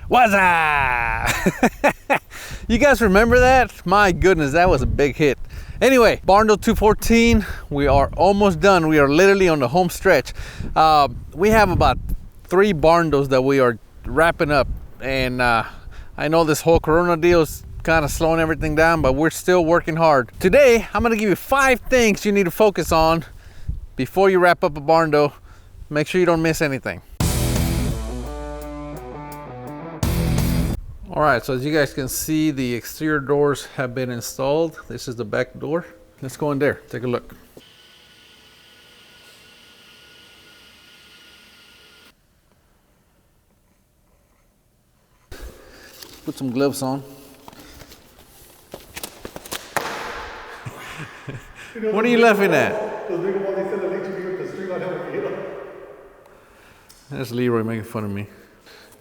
What's up? You guys remember that? My goodness, that was a big hit. Anyway, Barndo 214, we are almost done. We are literally on the home stretch. We have about 3 Barndos that we are wrapping up. And I know this whole Corona deal is kind of slowing everything down, but we're still working hard. Today, I'm gonna give you 5 things you need to focus on before you wrap up a Barndo. Make sure you don't miss anything. All right, so as you guys can see, the exterior doors have been installed. This is the back door. Let's go in there, take a look. Put some gloves on. What are you laughing at? That's Leroy making fun of me.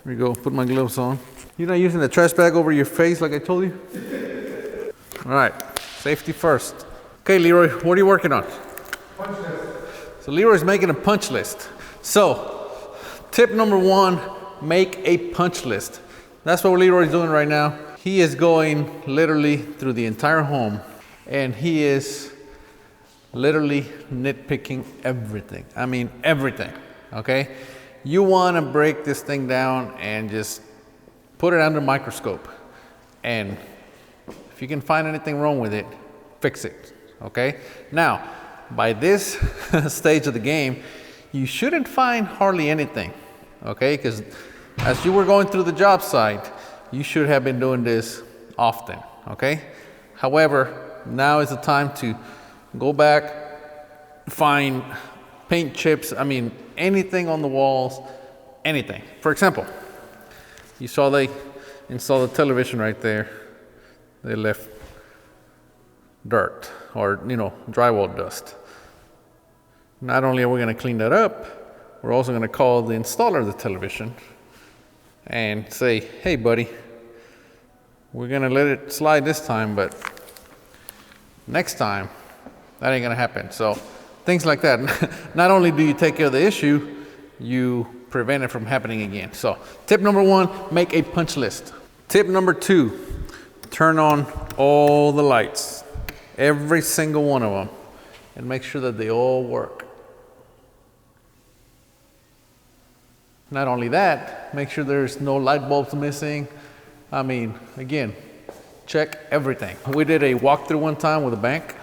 Here we go, put my gloves on. You're not using the trash bag over your face like I told you? All right, safety first. Okay, Leroy, what are you working on? Punch list. So Leroy's making a punch list. So, tip number 1, make a punch list. That's what Leroy's doing right now. He is going literally through the entire home, and he is literally nitpicking everything. I mean, everything, okay? You wanna break this thing down and just put it under a microscope, and if you can find anything wrong with it, fix it, okay? Now, by this stage of the game, you shouldn't find hardly anything, okay? Because as you were going through the job site, you should have been doing this often, okay? However, now is the time to go back, find paint chips, I mean, anything on the walls, anything. For example, you saw they installed the television right there. They left dirt or, drywall dust. Not only are we gonna clean that up, we're also gonna call the installer of the television and say, hey buddy, we're gonna let it slide this time, but next time, that ain't gonna happen. So things like that. Not only do you take care of the issue, you prevent it from happening again. So tip number 1, make a punch list. Tip number 2, turn on all the lights, every single one of them, and make sure that they all work. Not only that, make sure there's no light bulbs missing. I mean, again, check everything. We did a walkthrough one time with a bank,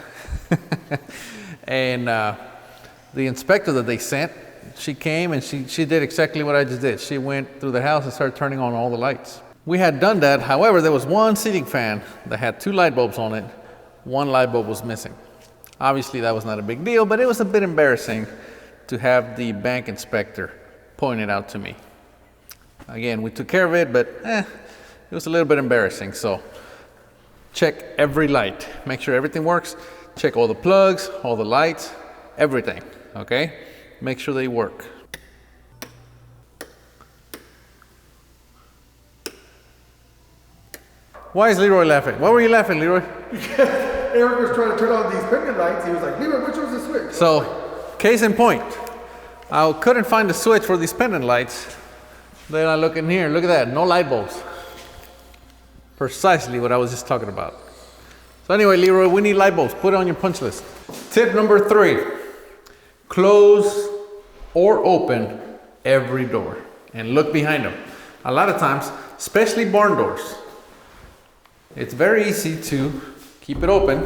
and the inspector that they sent, she came and she did exactly what I just did. She went through the house and started turning on all the lights. We had done that. However, there was one ceiling fan that had 2 light bulbs on it. 1 light bulb was missing. Obviously, that was not a big deal, but it was a bit embarrassing to have the bank inspector point it out to me. Again, we took care of it, but it was a little bit embarrassing. So check every light. Make sure everything works. Check all the plugs, all the lights, everything, okay? Make sure they work. Why is Leroy laughing? Why were you laughing, Leroy? Because Eric was trying to turn on these pendant lights. He was like, Leroy, which one's the switch? So, case in point, I couldn't find the switch for these pendant lights. Then I look in here, look at that, no light bulbs. Precisely what I was just talking about. So anyway, Leroy, we need light bulbs. Put it on your punch list. Tip number 3, close or open every door and look behind them. A lot of times, especially barn doors, it's very easy to keep it open,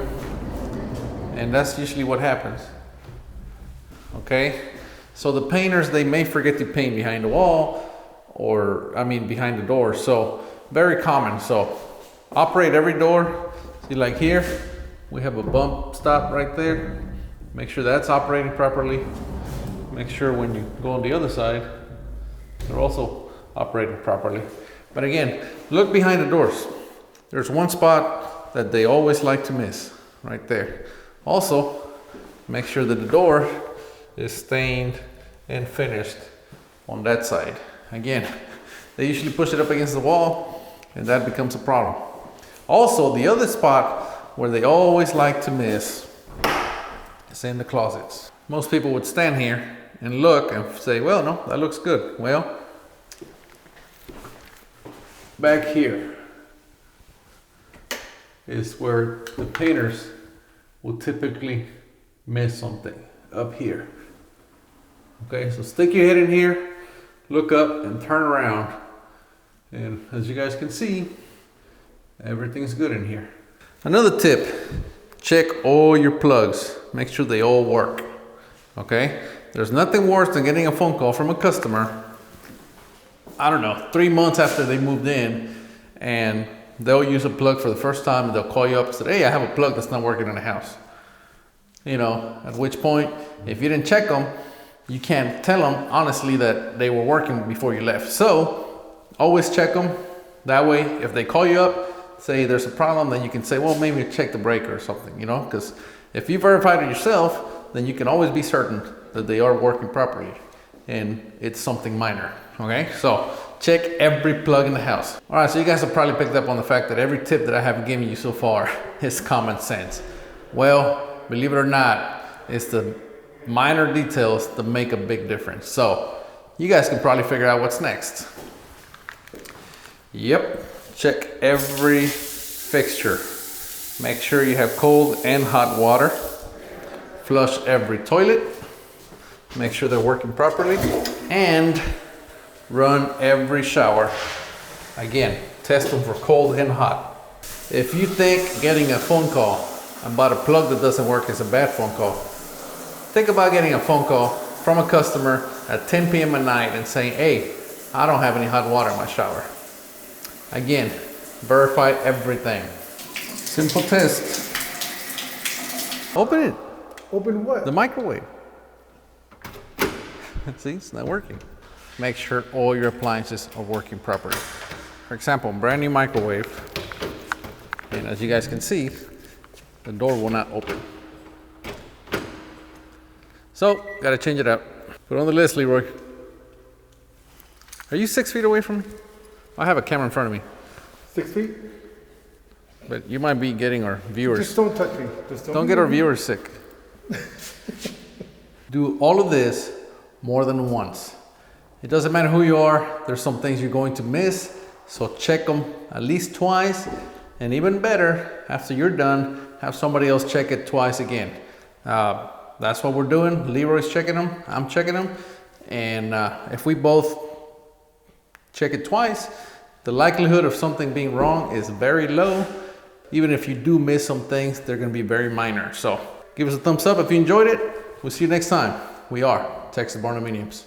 and that's usually what happens. Okay? So the painters, they may forget to paint behind the wall, behind the door. So very common. So operate every door. See, like here, we have a bump stop right there. Make sure that's operating properly. Make sure when you go on the other side, they're also operating properly. But again, look behind the doors. There's one spot that they always like to miss, right there. Also, make sure that the door is stained and finished on that side. Again, they usually push it up against the wall, and that becomes a problem. Also, the other spot where they always like to miss is in the closets. Most people would stand here and look and say, well, no, that looks good. Well, back here is where the painters will typically miss something, up here. Okay, so stick your head in here, look up and turn around. And as you guys can see, everything's good in here. Another tip, check all your plugs. Make sure they all work, okay? There's nothing worse than getting a phone call from a customer, I don't know, 3 months after they moved in, and they'll use a plug for the first time and they'll call you up and say, hey, I have a plug that's not working in the house. You know, at which point, if you didn't check them, you can't tell them honestly that they were working before you left. So always check them. That way, if they call you up, say there's a problem, then you can say, well, maybe check the breaker or something, you know, because if you verified it yourself, then you can always be certain that they are working properly and it's something minor. Okay, so check every plug in the house. All right, so you guys have probably picked up on the fact that every tip that I have given you so far is common sense. Well, believe it or not, it's the minor details that make a big difference. So you guys can probably figure out what's next. Yep, check every fixture. Make sure you have cold and hot water. Flush every toilet. Make sure they're working properly. And run every shower. Again, test them for cold and hot. If you think getting a phone call about a plug that doesn't work is a bad phone call, think about getting a phone call from a customer at 10 p.m. at night and saying, hey, I don't have any hot water in my shower. Again, verify everything. Simple test. Open it. Open what? The microwave. See, it's not working. Make sure all your appliances are working properly. For example, brand new microwave, and as you guys can see, the door will not open. So, gotta change it out. Put it on the list, Leroy. Are you 6 feet away from me? I have a camera in front of me. 6 feet? But you might be getting our viewers. Just don't touch me. Just don't get our viewers sick. Do all of this more than once. It doesn't matter who you are, there's some things you're going to miss, so check them at least twice, and even better, after you're done, have somebody else check it twice again. That's what we're doing. Leroy's checking them, I'm checking them, and if we both check it twice, the likelihood of something being wrong is very low. Even if you do miss some things, they're gonna be very minor. So give us a thumbs up if you enjoyed it. We'll see you next time. We are Texas Barndominiums.